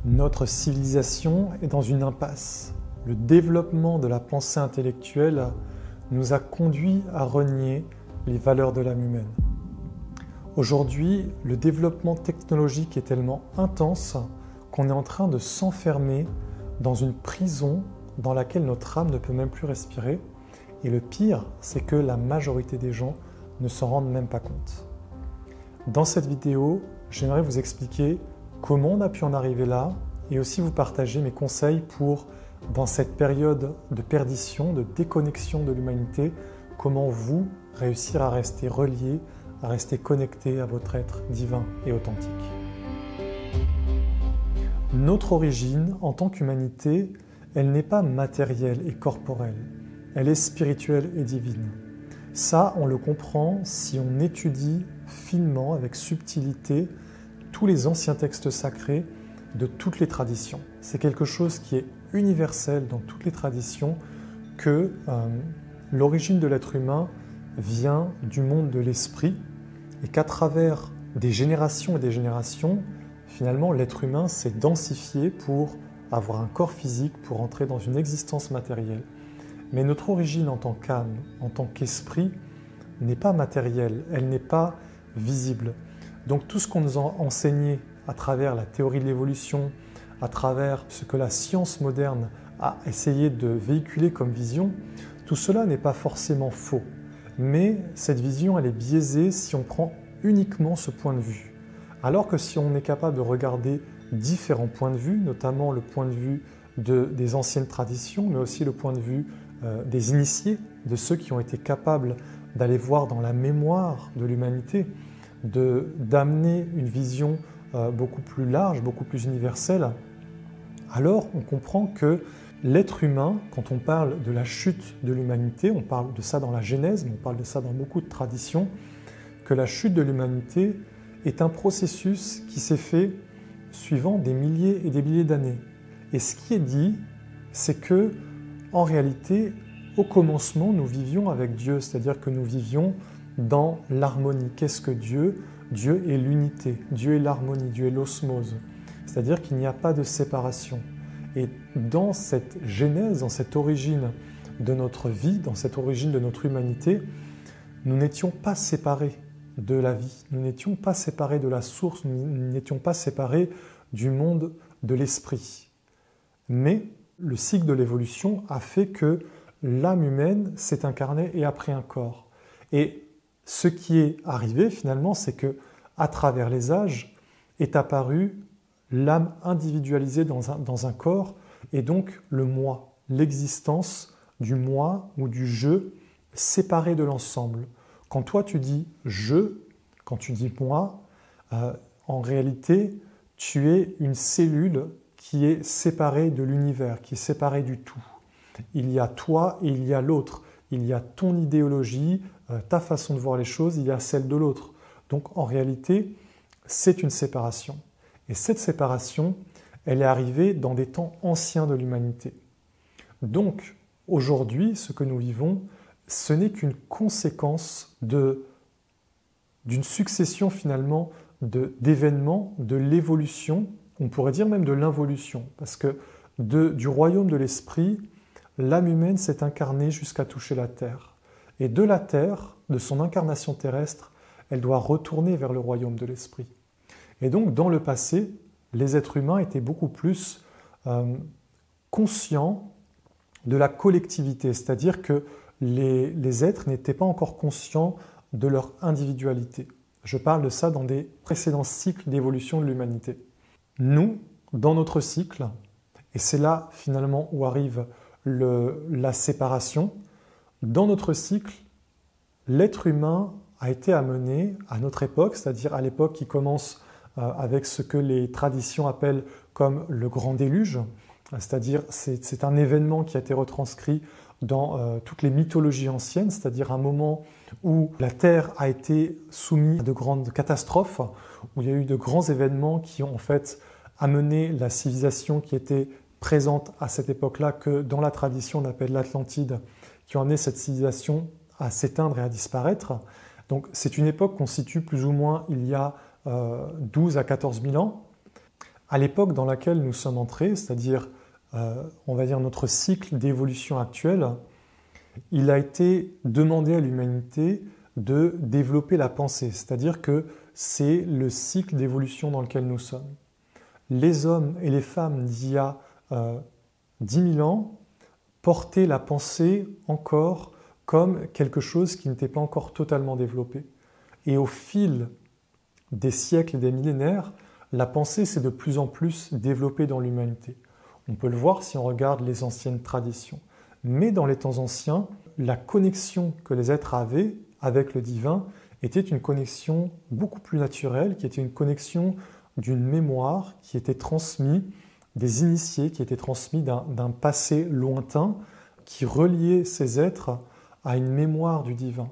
Notre civilisation est dans une impasse. Le développement de la pensée intellectuelle nous a conduits à renier les valeurs de l'âme humaine. Aujourd'hui, le développement technologique est tellement intense qu'on est en train de s'enfermer dans une prison dans laquelle notre âme ne peut même plus respirer. Et le pire, c'est que la majorité des gens ne s'en rendent même pas compte. Dans cette vidéo, j'aimerais vous expliquer comment on a pu en arriver là et aussi vous partager mes conseils pour, dans cette période de perdition, de déconnexion de l'humanité, comment vous réussir à rester relié, à rester connecté à votre être divin et authentique. Notre origine en tant qu'humanité, elle n'est pas matérielle et corporelle, elle est spirituelle et divine. Ça, on le comprend si on étudie finement, avec subtilité, tous les anciens textes sacrés de toutes les traditions. C'est quelque chose qui est universel dans toutes les traditions, que l'origine de l'être humain vient du monde de l'esprit et qu'à travers des générations et des générations, finalement, l'être humain s'est densifié pour avoir un corps physique, pour entrer dans une existence matérielle. Mais notre origine en tant qu'âme, en tant qu'esprit, n'est pas matérielle, elle n'est pas visible. Donc tout ce qu'on nous a enseigné à travers la théorie de l'évolution, à travers ce que la science moderne a essayé de véhiculer comme vision, tout cela n'est pas forcément faux. Mais cette vision, elle est biaisée si on prend uniquement ce point de vue. Alors que si on est capable de regarder différents points de vue, notamment le point de vue des anciennes traditions, mais aussi le point de vue des initiés, de ceux qui ont été capables d'aller voir dans la mémoire de l'humanité, d'amener une vision beaucoup plus large, beaucoup plus universelle, alors on comprend que l'être humain, quand on parle de la chute de l'humanité, on parle de ça dans la Genèse, mais on parle de ça dans beaucoup de traditions, que la chute de l'humanité est un processus qui s'est fait suivant des milliers et des milliers d'années. Et ce qui est dit, c'est que, en réalité, au commencement, nous vivions avec Dieu, c'est-à-dire que nous vivions dans l'harmonie. Qu'est-ce que Dieu ? Dieu est l'unité, Dieu est l'harmonie, Dieu est l'osmose. C'est-à-dire qu'il n'y a pas de séparation. Et dans cette genèse, dans cette origine de notre vie, dans cette origine de notre humanité, nous n'étions pas séparés de la vie, nous n'étions pas séparés de la source, nous n'étions pas séparés du monde de l'esprit. Mais le cycle de l'évolution a fait que l'âme humaine s'est incarnée et a pris un corps. Et ce qui est arrivé finalement, c'est que à travers les âges est apparue l'âme individualisée dans un corps, et donc le moi, l'existence du moi ou du je séparé de l'ensemble. Quand toi tu dis « je », quand tu dis « moi », en réalité, tu es une cellule qui est séparée de l'univers, qui est séparée du tout. Il y a toi et il y a l'autre. Il y a ton idéologie, ta façon de voir les choses, il y a celle de l'autre. Donc en réalité, c'est une séparation. Et cette séparation, elle est arrivée dans des temps anciens de l'humanité. Donc aujourd'hui, ce que nous vivons, ce n'est qu'une conséquence d'une succession finalement d'événements, de l'évolution, on pourrait dire même de l'involution, parce que du royaume de l'esprit, l'âme humaine s'est incarnée jusqu'à toucher la terre. Et de la terre, de son incarnation terrestre, elle doit retourner vers le royaume de l'esprit. Et donc, dans le passé, les êtres humains étaient beaucoup plus conscients de la collectivité, c'est-à-dire que les êtres n'étaient pas encore conscients de leur individualité. Je parle de ça dans des précédents cycles d'évolution de l'humanité. Nous, dans notre cycle, et c'est là finalement où arrive la séparation, dans notre cycle, l'être humain a été amené à notre époque, c'est-à-dire à l'époque qui commence avec ce que les traditions appellent comme le grand déluge, c'est-à-dire c'est un événement qui a été retranscrit dans toutes les mythologies anciennes, c'est-à-dire un moment où la Terre a été soumise à de grandes catastrophes, où il y a eu de grands événements qui ont en fait amené la civilisation qui était présente à cette époque-là, que dans la tradition on appelle l'Atlantide, qui ont amené cette civilisation à s'éteindre et à disparaître. Donc c'est une époque qu'on situe plus ou moins il y a 12 à 14 000 ans. À l'époque dans laquelle nous sommes entrés, c'est-à-dire, on va dire, notre cycle d'évolution actuel, il a été demandé à l'humanité de développer la pensée, c'est-à-dire que c'est le cycle d'évolution dans lequel nous sommes. Les hommes et les femmes d'il y a 10 000 ans portaient la pensée encore comme quelque chose qui n'était pas encore totalement développé. Et au fil des siècles et des millénaires, la pensée s'est de plus en plus développée dans l'humanité. On peut le voir si on regarde les anciennes traditions. Mais dans les temps anciens, la connexion que les êtres avaient avec le divin était une connexion beaucoup plus naturelle, qui était une connexion d'une mémoire qui était transmise, des initiés qui étaient transmis d'un passé lointain, qui reliait ces êtres à une mémoire du divin.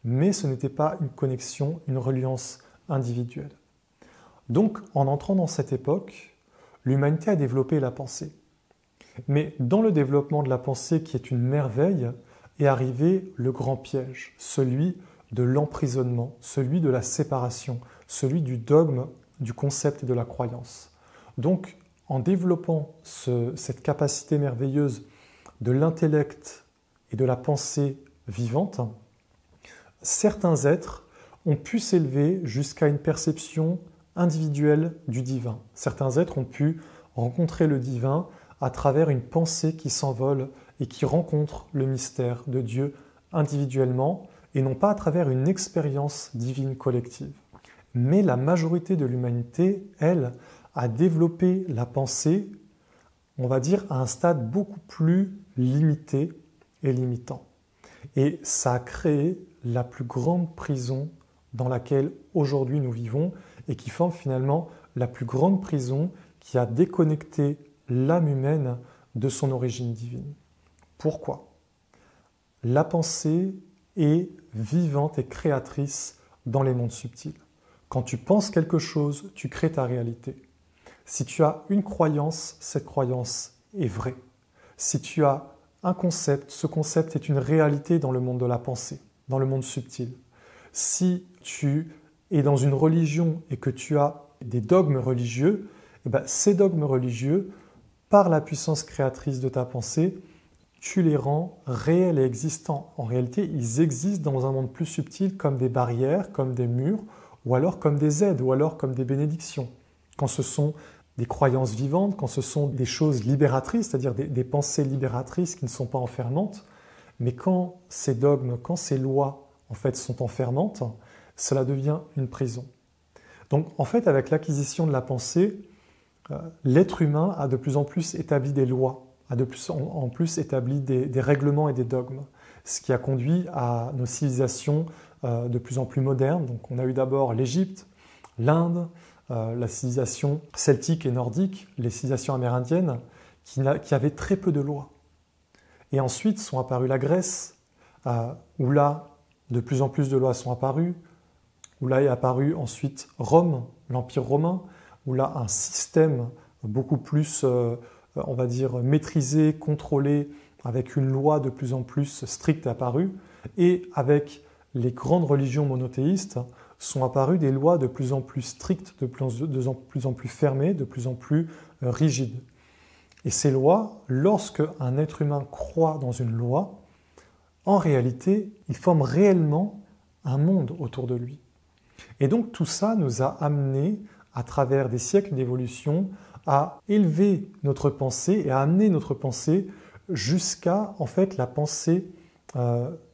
Mais ce n'était pas une connexion, une reliance individuelle. Donc, en entrant dans cette époque, l'humanité a développé la pensée. Mais dans le développement de la pensée, qui est une merveille, est arrivé le grand piège, celui de l'emprisonnement, celui de la séparation, celui du dogme, du concept et de la croyance. Donc, en développant cette capacité merveilleuse de l'intellect et de la pensée vivante, certains êtres ont pu s'élever jusqu'à une perception individuelle du divin. Certains êtres ont pu rencontrer le divin à travers une pensée qui s'envole et qui rencontre le mystère de Dieu individuellement et non pas à travers une expérience divine collective. Mais la majorité de l'humanité, elle, a développé la pensée, on va dire, à un stade beaucoup plus limité et limitant. Et ça a créé la plus grande prison dans laquelle aujourd'hui nous vivons et qui forme finalement la plus grande prison qui a déconnecté l'âme humaine de son origine divine. Pourquoi ? La pensée est vivante et créatrice dans les mondes subtils. Quand tu penses quelque chose, tu crées ta réalité. Si tu as une croyance, cette croyance est vraie. Si tu as un concept, ce concept est une réalité dans le monde de la pensée, dans le monde subtil. Si tu es dans une religion et que tu as des dogmes religieux, ces dogmes religieux, par la puissance créatrice de ta pensée, tu les rends réels et existants. En réalité, ils existent dans un monde plus subtil comme des barrières, comme des murs, ou alors comme des aides, ou alors comme des bénédictions. Quand ce sont des croyances vivantes, quand ce sont des choses libératrices, c'est-à-dire des pensées libératrices qui ne sont pas enfermantes, mais quand ces dogmes, quand ces lois en fait sont enfermantes, cela devient une prison. Donc en fait, avec l'acquisition de la pensée, l'être humain a de plus en plus établi des lois, a de plus en plus établi des règlements et des dogmes, ce qui a conduit à nos civilisations de plus en plus modernes. Donc on a eu d'abord l'Égypte, l'Inde, la civilisation celtique et nordique, les civilisations amérindiennes, qui avaient très peu de lois. Et ensuite sont apparues la Grèce, où là, de plus en plus de lois sont apparues, où là est apparu ensuite Rome, l'Empire romain, où là un système beaucoup plus, on va dire, maîtrisé, contrôlé, avec une loi de plus en plus stricte est apparue, et avec les grandes religions monothéistes, sont apparues des lois de plus en plus strictes, de plus en plus fermées, de plus en plus rigides. Et ces lois, lorsque un être humain croit dans une loi, en réalité, il forme réellement un monde autour de lui. Et donc tout ça nous a amené, à travers des siècles d'évolution, à élever notre pensée et à amener notre pensée jusqu'à en fait la pensée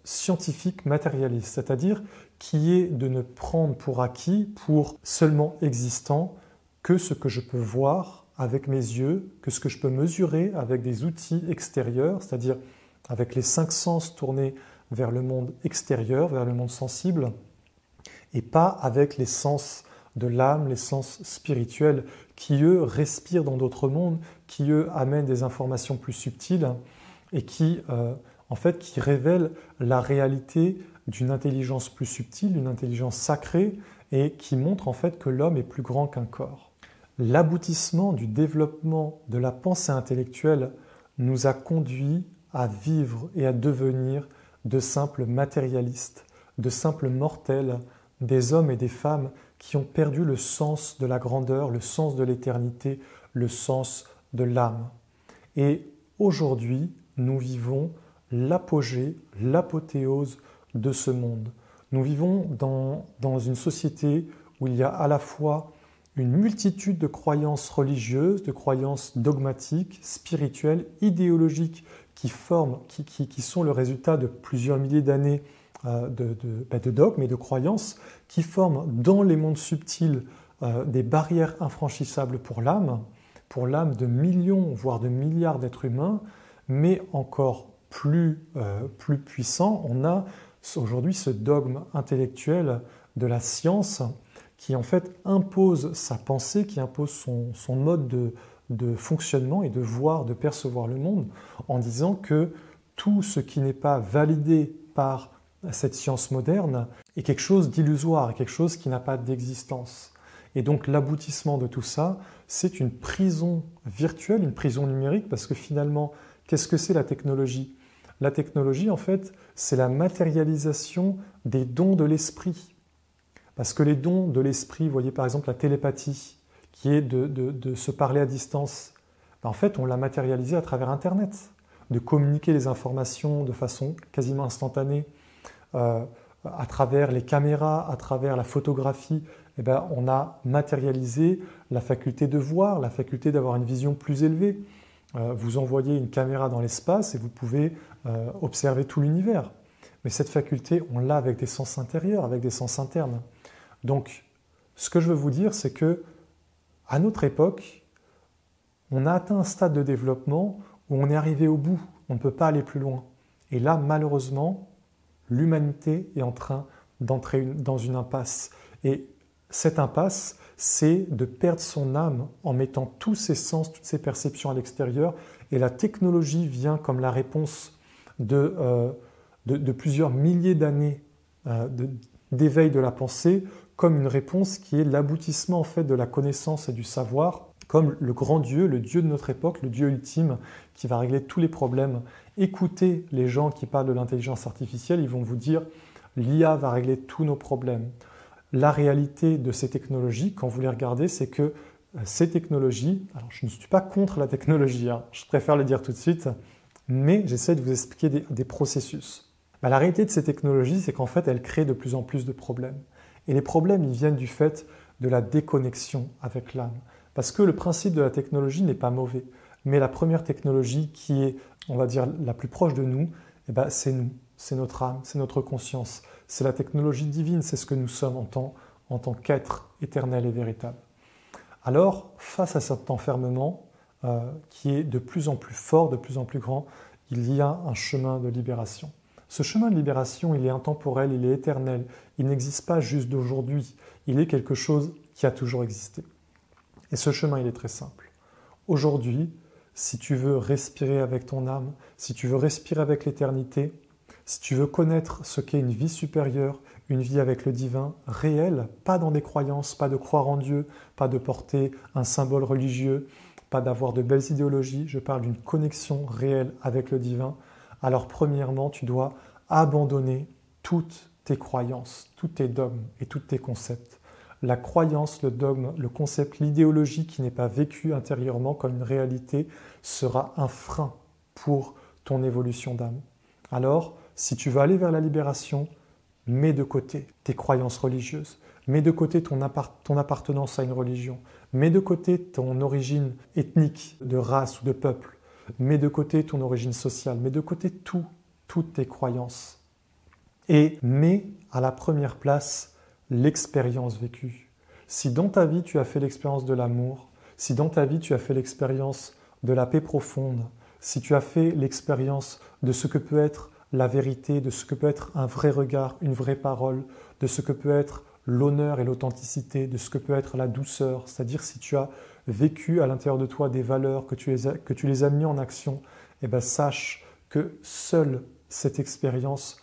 scientifique matérialiste, c'est-à-dire qui est de ne prendre pour acquis, pour seulement existant, que ce que je peux voir avec mes yeux, que ce que je peux mesurer avec des outils extérieurs, c'est-à-dire avec les 5 sens tournés vers le monde extérieur, vers le monde sensible, et pas avec les sens de l'âme, les sens spirituels, qui eux respirent dans d'autres mondes, qui eux amènent des informations plus subtiles et qui révèlent la réalité d'une intelligence plus subtile, d'une intelligence sacrée, et qui montrent en fait que l'homme est plus grand qu'un corps. L'aboutissement du développement de la pensée intellectuelle nous a conduits à vivre et à devenir de simples matérialistes, de simples mortels, des hommes et des femmes qui ont perdu le sens de la grandeur, le sens de l'éternité, le sens de l'âme. Et aujourd'hui, nous vivons l'apogée, l'apothéose de ce monde. Nous vivons dans une société où il y a à la fois une multitude de croyances religieuses, de croyances dogmatiques, spirituelles, idéologiques qui sont le résultat de plusieurs milliers d'années de dogmes et de croyances, qui forment dans les mondes subtils des barrières infranchissables pour l'âme de millions, voire de milliards d'êtres humains, mais encore plus puissant, on a aujourd'hui ce dogme intellectuel de la science qui en fait impose sa pensée, qui impose son mode de fonctionnement et de voir, de percevoir le monde, en disant que tout ce qui n'est pas validé par cette science moderne est quelque chose d'illusoire, quelque chose qui n'a pas d'existence. Et donc l'aboutissement de tout ça, c'est une prison virtuelle, une prison numérique, parce que finalement, qu'est-ce que c'est la technologie ? La technologie, en fait, c'est la matérialisation des dons de l'esprit. Parce que les dons de l'esprit, vous voyez par exemple la télépathie, qui est de se parler à distance, en fait, on l'a matérialisé à travers Internet, de communiquer les informations de façon quasiment instantanée, à travers les caméras, à travers la photographie. On a matérialisé la faculté de voir, la faculté d'avoir une vision plus élevée. Vous envoyez une caméra dans l'espace et vous pouvez observer tout l'univers. Mais cette faculté, on l'a avec des sens intérieurs, avec des sens internes. Donc, ce que je veux vous dire, c'est que à notre époque, on a atteint un stade de développement où on est arrivé au bout, on ne peut pas aller plus loin. Et là, malheureusement, l'humanité est en train d'entrer dans une impasse. Et cette impasse, c'est de perdre son âme en mettant tous ses sens, toutes ses perceptions à l'extérieur. Et la technologie vient comme la réponse de plusieurs milliers d'années d'éveil de la pensée, comme une réponse qui est l'aboutissement en fait de la connaissance et du savoir, comme le grand Dieu, le Dieu de notre époque, le Dieu ultime qui va régler tous les problèmes. Écoutez les gens qui parlent de l'intelligence artificielle, ils vont vous dire l'IA va régler tous nos problèmes. La réalité de ces technologies, quand vous les regardez, c'est que ces technologies, alors je ne suis pas contre la technologie, je préfère le dire tout de suite, mais j'essaie de vous expliquer des processus. La réalité de ces technologies, c'est qu'en fait, elles créent de plus en plus de problèmes. Et les problèmes, ils viennent du fait de la déconnexion avec l'âme. Parce que le principe de la technologie n'est pas mauvais, mais la première technologie qui est, on va dire, la plus proche de nous, c'est nous, c'est notre âme, c'est notre conscience, c'est la technologie divine, c'est ce que nous sommes en tant qu'être éternel et véritable. Alors, face à cet enfermement qui est de plus en plus fort, de plus en plus grand, il y a un chemin de libération. Ce chemin de libération, il est intemporel, il est éternel, il n'existe pas juste d'aujourd'hui, il est quelque chose qui a toujours existé. Et ce chemin, il est très simple. Aujourd'hui, si tu veux respirer avec ton âme, si tu veux respirer avec l'éternité, si tu veux connaître ce qu'est une vie supérieure, une vie avec le divin, réelle, pas dans des croyances, pas de croire en Dieu, pas de porter un symbole religieux, pas d'avoir de belles idéologies, je parle d'une connexion réelle avec le divin, alors premièrement, tu dois abandonner toutes tes croyances, tous tes dogmes et tous tes concepts. La croyance, le dogme, le concept, l'idéologie qui n'est pas vécue intérieurement comme une réalité sera un frein pour ton évolution d'âme. Alors, si tu veux aller vers la libération, mets de côté tes croyances religieuses, mets de côté ton appartenance à une religion, mets de côté ton origine ethnique, de race ou de peuple, mets de côté ton origine sociale, mets de côté toutes tes croyances et mets à la première place l'expérience vécue. Si dans ta vie tu as fait l'expérience de l'amour, si dans ta vie tu as fait l'expérience de la paix profonde, si tu as fait l'expérience de ce que peut être la vérité, de ce que peut être un vrai regard, une vraie parole, de ce que peut être l'honneur et l'authenticité, de ce que peut être la douceur, c'est-à-dire si tu as vécu à l'intérieur de toi des valeurs, que tu les as mis en action, sache que seule cette expérience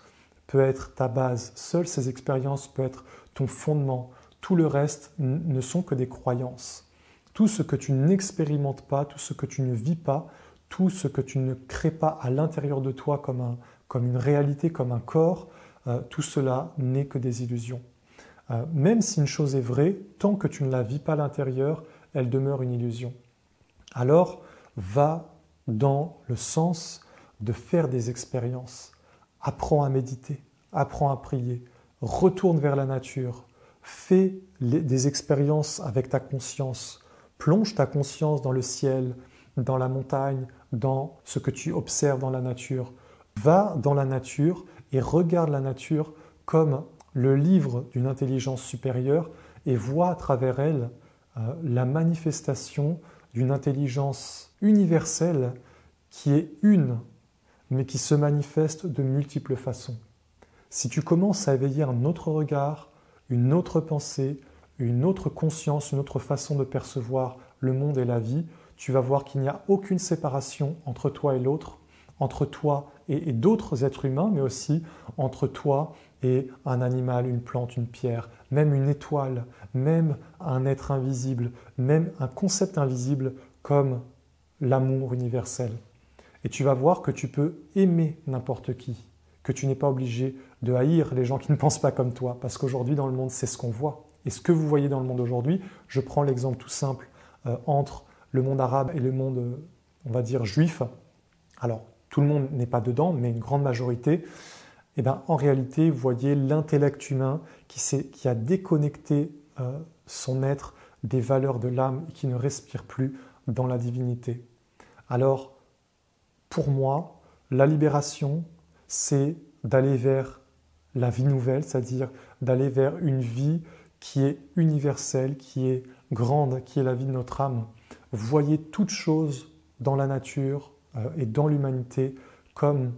peut être ta base, seule ces expériences peut être ton fondement. Tout le reste ne sont que des croyances. Tout ce que tu n'expérimentes pas, tout ce que tu ne vis pas, tout ce que tu ne crées pas à l'intérieur de toi comme une réalité, comme un corps, tout cela n'est que des illusions. Même si une chose est vraie, tant que tu ne la vis pas à l'intérieur, elle demeure une illusion. Alors, va dans le sens de faire des expériences. Apprends à méditer, apprends à prier, retourne vers la nature, fais des expériences avec ta conscience, plonge ta conscience dans le ciel, dans la montagne, dans ce que tu observes dans la nature. Va dans la nature et regarde la nature comme le livre d'une intelligence supérieure et vois à travers elle la manifestation d'une intelligence universelle qui est une, mais qui se manifeste de multiples façons. Si tu commences à éveiller un autre regard, une autre pensée, une autre conscience, une autre façon de percevoir le monde et la vie, tu vas voir qu'il n'y a aucune séparation entre toi et l'autre, entre toi et d'autres êtres humains, mais aussi entre toi et un animal, une plante, une pierre, même une étoile, même un être invisible, même un concept invisible comme l'amour universel. Et tu vas voir que tu peux aimer n'importe qui, que tu n'es pas obligé de haïr les gens qui ne pensent pas comme toi, parce qu'aujourd'hui dans le monde, c'est ce qu'on voit. Et ce que vous voyez dans le monde aujourd'hui, je prends l'exemple tout simple entre le monde arabe et le monde, on va dire, juif. Alors, tout le monde n'est pas dedans, mais une grande majorité. Eh bien, en réalité, vous voyez l'intellect humain qui a déconnecté son être des valeurs de l'âme et qui ne respire plus dans la divinité. Alors, pour moi, la libération, c'est d'aller vers la vie nouvelle, c'est-à-dire d'aller vers une vie qui est universelle, qui est grande, qui est la vie de notre âme. Voyez toute chose dans la nature et dans l'humanité comme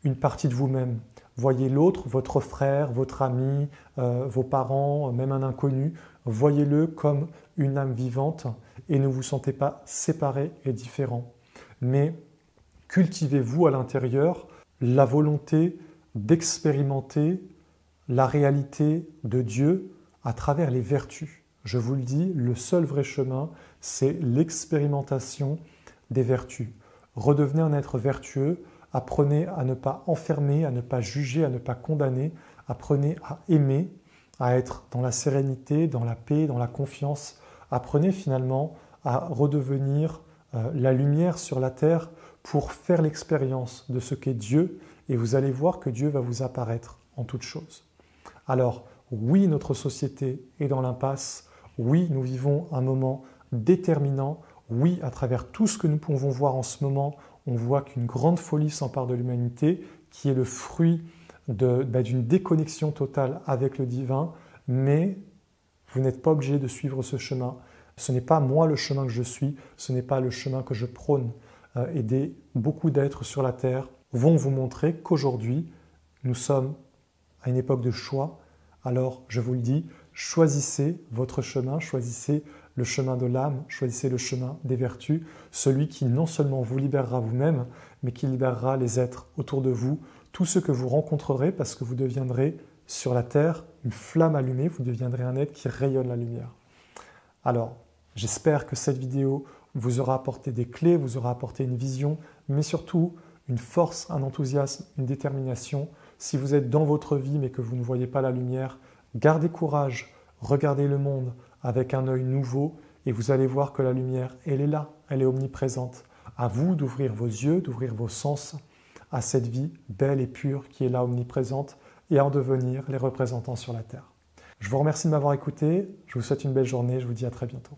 une partie de vous-même. Voyez l'autre, votre frère, votre ami, vos parents, même un inconnu. Voyez-le comme une âme vivante et ne vous sentez pas séparés et différents. Mais cultivez-vous à l'intérieur la volonté d'expérimenter la réalité de Dieu à travers les vertus. Je vous le dis, le seul vrai chemin, c'est l'expérimentation des vertus. Redevenez un être vertueux, apprenez à ne pas enfermer, à ne pas juger, à ne pas condamner, apprenez à aimer, à être dans la sérénité, dans la paix, dans la confiance. Apprenez finalement à redevenir la lumière sur la terre pour faire l'expérience de ce qu'est Dieu et vous allez voir que Dieu va vous apparaître en toutes choses. Alors, oui, notre société est dans l'impasse. Oui, nous vivons un moment déterminant. Oui, à travers tout ce que nous pouvons voir en ce moment, on voit qu'une grande folie s'empare de l'humanité, qui est le fruit d'une déconnexion totale avec le divin, mais vous n'êtes pas obligé de suivre ce chemin. Ce n'est pas moi le chemin que je suis, ce n'est pas le chemin que je prône. Beaucoup d'êtres sur la Terre vont vous montrer qu'aujourd'hui, nous sommes à une époque de choix. Alors, je vous le dis, choisissez votre chemin, choisissez le chemin de l'âme, choisissez le chemin des vertus, celui qui non seulement vous libérera vous-même, mais qui libérera les êtres autour de vous, tous ceux que vous rencontrerez, parce que vous deviendrez sur la terre une flamme allumée, vous deviendrez un être qui rayonne la lumière. Alors, j'espère que cette vidéo vous aura apporté des clés, vous aura apporté une vision, mais surtout une force, un enthousiasme, une détermination. Si vous êtes dans votre vie mais que vous ne voyez pas la lumière, gardez courage, regardez le monde avec un œil nouveau et vous allez voir que la lumière, elle est là, elle est omniprésente. À vous d'ouvrir vos yeux, d'ouvrir vos sens à cette vie belle et pure qui est là, omniprésente, et à en devenir les représentants sur la terre. Je vous remercie de m'avoir écouté, je vous souhaite une belle journée, je vous dis à très bientôt.